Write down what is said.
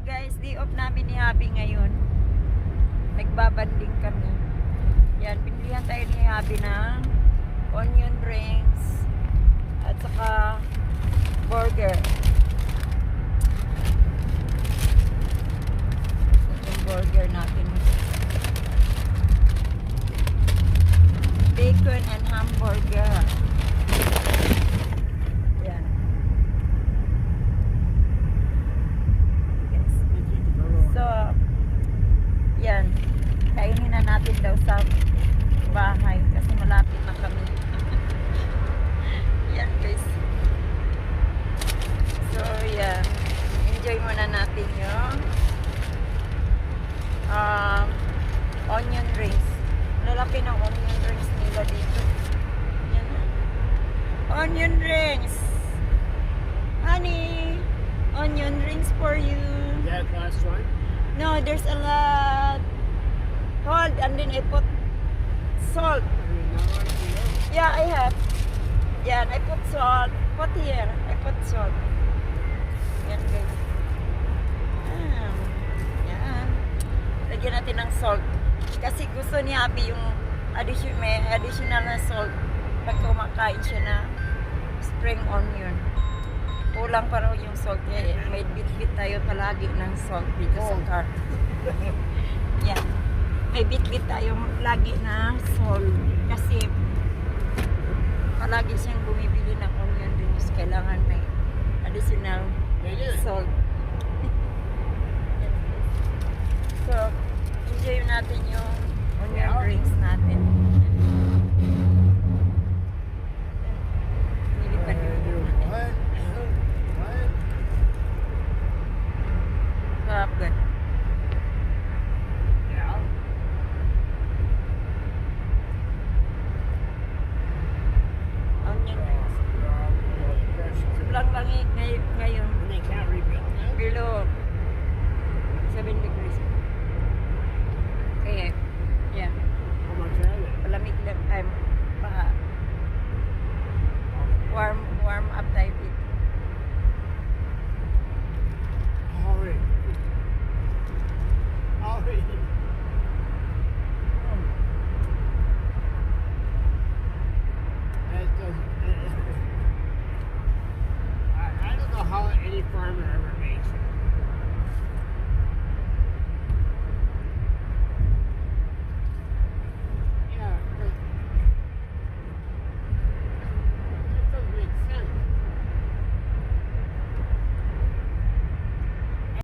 guys, day off namin ni Habi ngayon. Nagbabanding kami. Yan, pinilihan tayo ni Habi ng onion rings at saka burger. Yung burger natin. Bacon and hamburger. Yan. So, yan. Kainin na natin daw sa bahay kasi malapit na kami. Yan guys. So, yan. Enjoy muna natin yung onion rings. Lalaki ng onion rings nila dito. Yan. Onion rings. Honey, onion rings for you. Yeah, last one. No, there's a lot. Hold, and then I put salt. Yeah, I have. Yan, I put salt. Put here. I put salt. Yan, guys. Yan. Lagyan natin ng salt. Kasi gusto ni Abby yung may additional na salt. Pag kumakain siya na spring onion. Kulang pa raw yung salt. Kaya may bit-bit tayo palagi ng salt dito sa car. Yan. May bit-bit tayo lagi na salt. Kasi palagi siyang bumibili ng onion rings. Kailangan may additional salt.